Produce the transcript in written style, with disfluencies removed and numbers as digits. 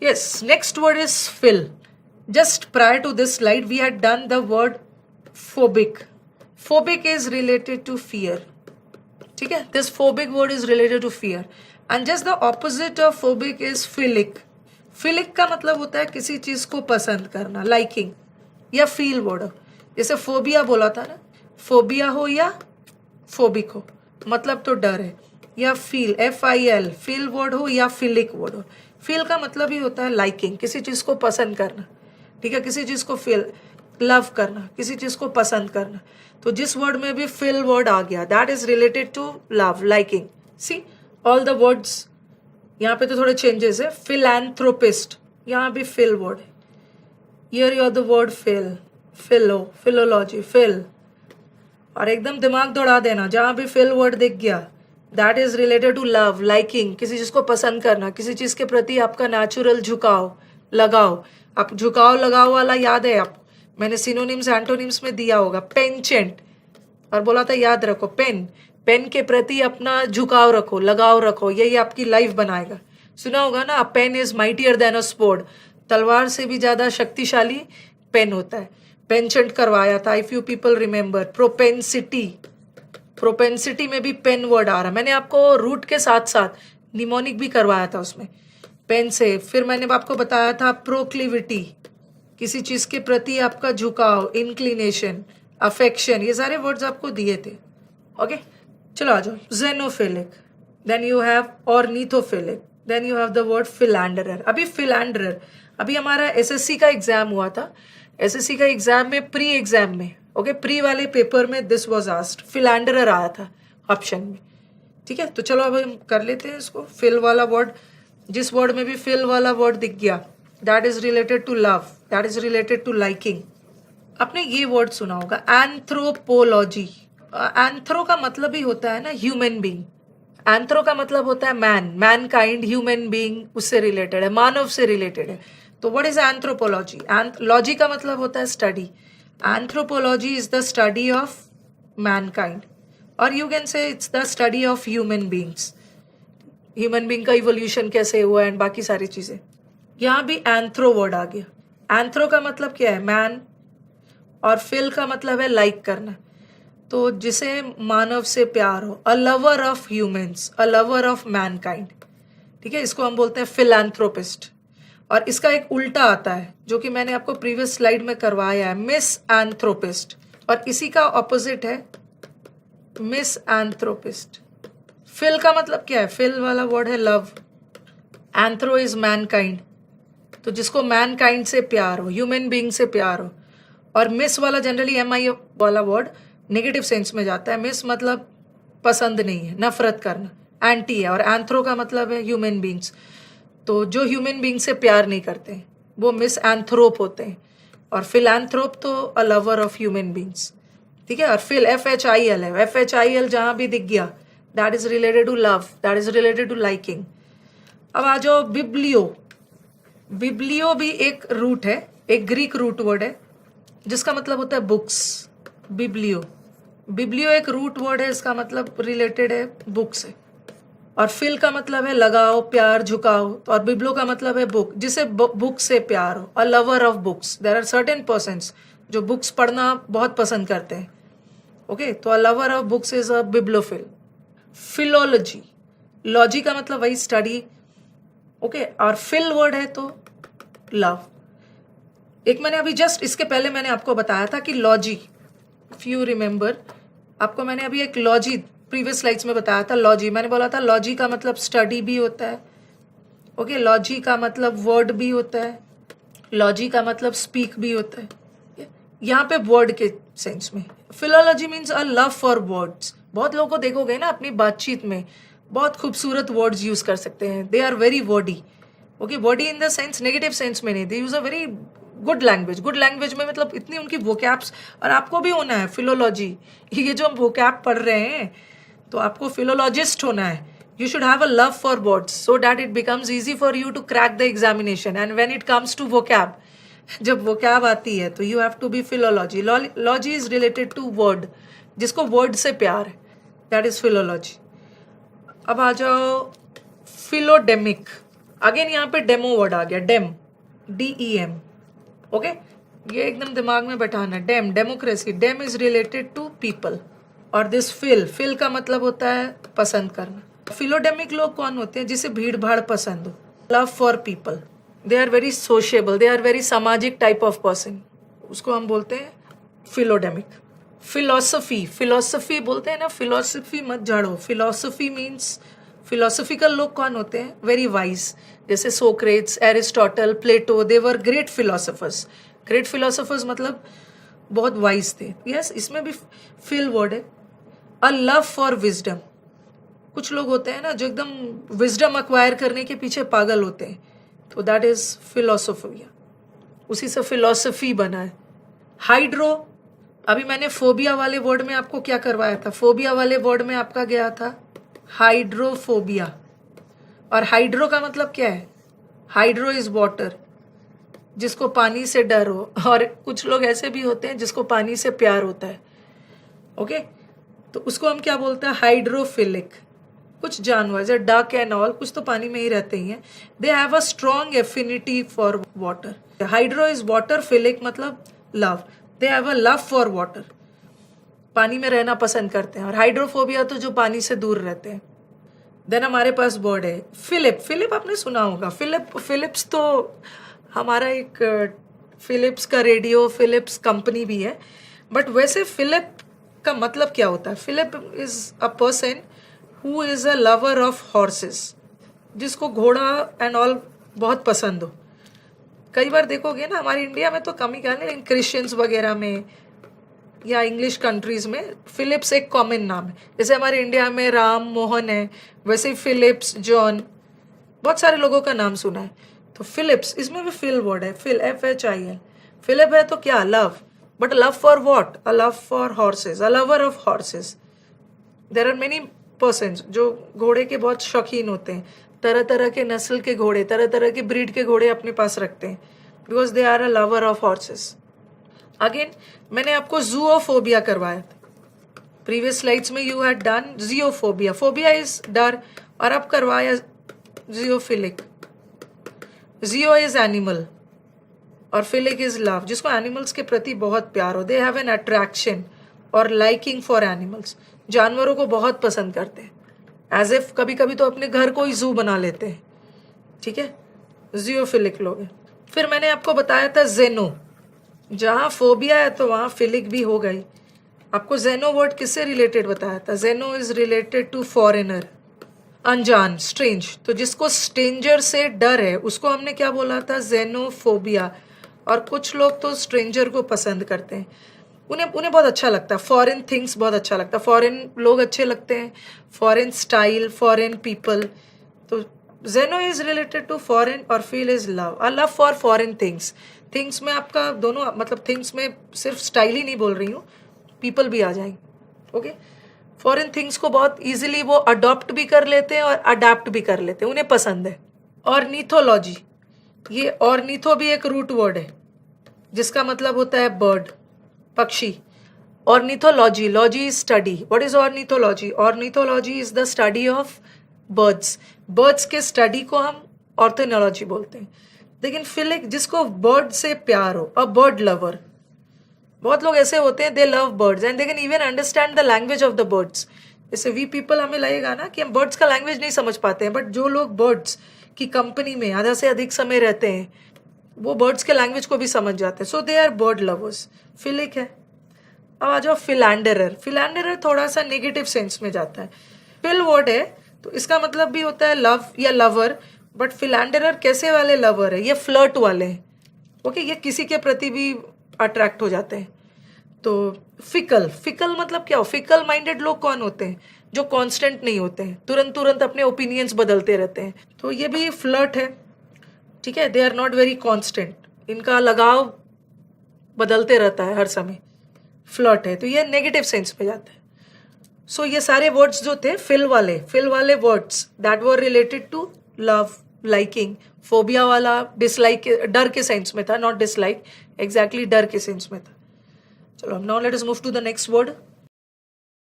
Yes, next word is fill. Just prior to this slide, we had done the word phobic. Phobic is related to fear. ठीक है, this phobic word is related to fear. And just the opposite of phobic is philic. Philic का मतलब होता है किसी चीज को पसंद करना, liking या feel word. जैसे phobia बोला था ना, phobia हो या phobic हो, मतलब तो डर है. या feel, FIL, feel word हो या philic word हो. feel का मतलब ही होता है liking, किसी चीज को पसंद करना. ठीक है, किसी चीज को feel, लव करना, किसी चीज को पसंद करना. तो जिस वर्ड में भी फिल वर्ड आ गया, that is related to love, liking. See all the words, यहाँ पे तो थोड़े चेंजेस है. फिलैंथ्रोपिस्ट, यहाँ भी फिल वर्ड है. Here you are the word phil, philo, philology, phil. और एकदम दिमाग दौड़ा देना, जहाँ भी फिल वर्ड दिख गया, that is related to love, liking, किसी चीज को पसंद करना, किसी चीज के प्रति आपका नेचुरल झुकाव, लगाव. आप झुकाव लगाव वाला याद है आपको, मैंने सिनोनिम्स एंटोनिम्स में दिया होगा. पेंचेंट, और बोला था याद रखो, पेन, पेन के प्रति अपना झुकाव रखो, लगाव रखो, यही आपकी लाइफ बनाएगा. सुना होगा ना, pen is mightier than a sword, तलवार से भी ज्यादा शक्तिशाली पेन होता है. पेंचेंट करवाया था, if you people remember. Propensity, propensity में भी पेन वर्ड आ रहा. मैंने आपको रूट के साथ साथ निमोनिक भी करवाया था उसमें, पेन से. फिर मैंने आपको बताया था प्रोक्लिविटी, किसी चीज के प्रति आपका झुकाव, इंक्लिनेशन, अफेक्शन, ये सारे वर्ड्स आपको दिए थे. ओके, चलो आ जाओ. Xenophilic, then you have ornithophilic, then you have the word philanderer. अभी फिलैंडरर, अभी हमारा एसएससी का एग्जाम हुआ था. एसएससी का एग्जाम में, प्री एग्जाम में, ओके, प्री वाले पेपर में दिस वाज आस्क्ड, फिलैंडरर आया था ऑप्शन में. ठीक है, तो चलो अब हम कर लेते हैं इसको. फिल वाला वर्ड, जिस वर्ड में भी फिल वाला वर्ड दिख गया, that is related to love, that is related to liking. आपने ये वर्ड सुना होगा, एंथ्रोपोलॉजी. एंथ्रो का मतलब ही होता है ना ह्यूमन बीइंग. एंथ्रो का मतलब होता है मैन, मैनकाइंड, ह्यूमन बीइंग, उससे रिलेटेड है, मानव से रिलेटेड है. तो व्हाट इज एंथ्रोपोलॉजी? लॉजी का मतलब होता है study. Anthropology is the study of mankind, और you can say it's the study of human beings. Human being का इवोल्यूशन कैसे हुआ एंड बाकी सारी चीजें. यहाँ भी एंथ्रो वर्ड आ गया. एंथ्रो का मतलब क्या है? मैन, और फिल का मतलब है लाइक करना. तो जिसे मानव से प्यार हो, a lover of humans, a lover of Mankind. ठीक है, इसको हम बोलते हैं फिलैंथ्रोपिस्ट. और इसका एक उल्टा आता है जो कि मैंने आपको प्रीवियस स्लाइड में करवाया है, मिस एंथ्रोपिस्ट. और इसी का ऑपोजिट है मिस एंथ्रोपिस्ट. फिल का मतलब क्या है? फिल वाला वर्ड है लव. एंथ्रो इज मैनकाइंड, तो जिसको मैनकाइंड से प्यार हो, ह्यूमन बीइंग से प्यार हो. और मिस वाला जनरली MI वाला वर्ड नेगेटिव सेंस में जाता है. मिस मतलब पसंद नहीं है, नफरत करना, एंटी है. और एंथ्रो का मतलब है ह्यूमन बीइंग्स. तो जो ह्यूमन बीइंग से प्यार नहीं करते हैं वो मिस एंथ्रोप होते हैं. और फिलैंथ्रोप तो a lover of human beings. ठीक है, और फिल FHIL है. FHIL जहां भी दिख गया, that is related to love, that is related to liking. अब आ जाओ बिब्लियो. बिब्लियो भी एक रूट है, एक ग्रीक रूट वर्ड है जिसका मतलब होता है बुक्स. बिब्लियो, बिब्लियो एक रूट वर्ड है, इसका मतलब रिलेटेड है बुक से. और फिल का मतलब है लगाओ, प्यार, झुकाओ. और बिब्लो का मतलब है बुक, जिसे बुक से प्यार हो, a lover of books. There are certain persons जो बुक्स पढ़ना बहुत पसंद करते हैं. ओके, तो a lover of books is a bibliophile. Philology, logy का मतलब वही स्टडी. ओके, और फिल वर्ड है तो लव. एक मैंने अभी जस्ट इसके पहले मैंने आपको बताया था कि लॉजी, इफ यू रिमेंबर, आपको मैंने अभी एक लॉजी प्रीवियस स्लाइड्स में बताया था. लॉजी मैंने बोला था, लॉजी का मतलब स्टडी भी होता है. ओके, लॉजी का मतलब वर्ड भी होता है, लॉजी का मतलब स्पीक भी होता है. यहाँ पे वर्ड के सेंस में philology means a love for words. बहुत लोगों को देखोगे ना अपनी बातचीत में, बहुत खूबसूरत वर्ड्स यूज कर सकते हैं. They are very wordy. Okay, wordy in the sense, negative sense में नहीं. They use a very good language. Good language में मतलब इतनी उनकी वोकैब्स. और आपको भी होना है फिलोलॉजी. ये जो हम वोकैब पढ़ रहे हैं, तो आपको फिलोलॉजिस्ट होना है. You should have a love for words so that it becomes easy for you to crack the examination. And when it comes to vocab, जब vocab आती है तो you have to be philology. Logy is related to word, जिसको word से प्यार है, that is philology. अब आ जाओ philodemic. अगेन यहाँ पे डेमो वर्ड आ गया, डेम, DEM, ओके, ये एकदम दिमाग में बैठाना, dem, democracy, dem is related to people. और दिस फिल का मतलब होता है पसंद करना। फिलोडेमिक लोग कौन होते हैं? जिसे भीड़ भाड़ पसंद हो, love for people, they are very sociable, they are very सामाजिक टाइप ऑफ पर्सन, उसको हम बोलते हैं फिलोडेमिक। फिलोसफी बोलते हैं ना, फिलोसफी मत झाड़ो, फिलोसफी मीन्स, फिलोसफिकल लोग कौन होते हैं? वेरी वाइज, जैसे Socrates, Aristotle, Plato, they were great philosophers. Great philosophers मतलब बहुत वाइज थे। यस, इसमें भी फिल वर्ड है। अ लव फॉर विजडम, कुछ लोग होते हैं ना जो एकदम विजडम अक्वायर करने के पीछे पागल होते हैं, तो दैट इज फिलोसोफिया, उसी से फिलोसफी बना है। हाइड्रो, अभी मैंने फोबिया वाले वर्ड में आपको क्या करवाया था? फोबिया वाले वर्ड में आपका गया था हाइड्रोफोबिया, और हाइड्रो का मतलब क्या है? हाइड्रो इज वाटर, जिसको पानी से डर हो, और कुछ लोग ऐसे भी होते हैं जिसको पानी से प्यार होता है, ओके, तो उसको हम क्या बोलते हैं? हाइड्रोफिलिक। कुछ जानवर जैसे डक एंड ऑल, कुछ तो पानी में ही रहते ही हैं, they have a strong affinity for water. Hydro is water, philic मतलब love, they have a love for water, पानी में रहना पसंद करते हैं। और हाइड्रोफोबिया तो जो पानी से दूर रहते हैं। देन हमारे पास वर्ड है फिलिप आपने सुना होगा। फिलिप्स तो हमारा एक फिलिप्स का रेडियो, फिलिप्स कंपनी भी है, बट वैसे फिलिप का मतलब क्या होता है? Philip is a person who is a lover of horses, जिसको घोड़ा एंड ऑल बहुत पसंद हो। कई बार देखोगे ना, हमारे इंडिया में तो कम ही कहने, लेकिन क्रिश्चियंस वगैरह में या इंग्लिश कंट्रीज में फिलिप्स एक कॉमन नाम है। जैसे हमारे इंडिया में राम मोहन है, वैसे फिलिप्स, जॉन, बहुत सारे लोगों का नाम सुना है। तो फिलिप्स, इसमें भी फिल वर्ड है, फिल, FHIL। फिलिप है तो क्या? Love, but love for what? A love for horses, a lover of horses. There are many persons जो घोड़े के बहुत शौकीन होते हैं, तरह तरह के नस्ल के घोड़े, तरह तरह के ब्रीड के घोड़े अपने पास रखते हैं, because they are a lover of horses. Again मैंने आपको जूओफोबिया करवाया था प्रीवियस स्लाइड्स में, you had done zoophobia, phobia is डर, और अब करवाया जियोफिलिक। जियो इज एनिमल और फिलिक इज लव, जिसको एनिमल्स के प्रति बहुत प्यार हो, दे हैव एन अट्रैक्शन और लाइकिंग फॉर एनिमल्स, जानवरों को बहुत पसंद करते हैं, एज इफ कभी कभी तो अपने घर को ही जू बना लेते हैं, ठीक है, जियोफिलिक लोग हैं। फिर मैंने आपको बताया था जेनो, जहाँ फोबिया है तो वहाँ फिलिक भी हो गई। आपको जेनो वर्ड किससे रिलेटेड बताया था? जेनो इज रिलेटेड टू फॉरेनर, अनजान, स्ट्रेंज, तो जिसको स्ट्रेंजर से डर है उसको हमने क्या बोला था? जेनोफोबिया। और कुछ लोग तो स्ट्रेंजर को पसंद करते हैं, उन्हें बहुत अच्छा लगता है, फॉरेन थिंग्स बहुत अच्छा लगता है, फॉरेन लोग अच्छे लगते हैं, फॉरेन स्टाइल, फॉरेन पीपल। तो जेनो इज रिलेटेड टू फॉरेन और feel is love, a love for foreign things. Things में आपका दोनों, मतलब थिंग्स में सिर्फ स्टाइल ही नहीं बोल रही हूँ, पीपल भी आ जाएंगे, ओके। फॉरेन थिंग्स को बहुत इजीली वो अडॉप्ट भी कर लेते हैं और अडेप्ट भी कर लेते हैं, उन्हें पसंद है। ऑर्निथोलॉजी, ये ऑर्निथो भी एक रूट वर्ड है जिसका मतलब होता है बर्ड, पक्षी। Ornithology, logy is study, what is ornithology? Ornithology is the study of birds, birds के स्टडी को हम ऑर्थोनोलॉजी बोलते हैं। लेकिन फिलिक, जिसको बर्ड से प्यार हो, अ बर्ड लवर, बहुत लोग ऐसे होते हैं, दे love birds and they can even understand the language of the birds. जैसे वी पीपल, हमें लगेगा ना कि हम बर्ड्स का लैंग्वेज नहीं समझ पाते हैं, बट जो लोग बर्ड्स की कंपनी में आधा से अधिक समय रहते हैं, वो बर्ड्स के लैंग्वेज को भी समझ जाते हैं, so they are bird lovers. Philic है। अब आ जाओ फिलैंडरर। फिलैंडरर थोड़ा सा नेगेटिव सेंस में जाता है। फिल वर्ड है तो इसका मतलब भी होता है लव या लवर, बट फिलैंडरर कैसे वाले लवर है? ये फ्लर्ट वाले हैं, ओके, ये किसी के प्रति भी अट्रैक्ट हो जाते हैं। तो फिकल, फिकल मतलब क्या हो? फिकल माइंडेड लोग कौन होते हैं? जो कांस्टेंट नहीं होते हैं, तुरंत तुरंत अपने ओपिनियंस बदलते रहते हैं, तो ये भी फ्लर्ट है, ठीक है। They are not very constant, इनका लगाव बदलते रहता है हर समय, फ्लर्ट है, तो ये नेगेटिव सेंस में जाता है। सो ये सारे वर्ड्स जो थे फिल वाले words, that were related to love, liking. Phobia वाला डिसलाइक, डर के सेंस में था, नॉट डिसलाइक, एग्जैक्टली डर के सेंस में था। चलो now let us move to the next word.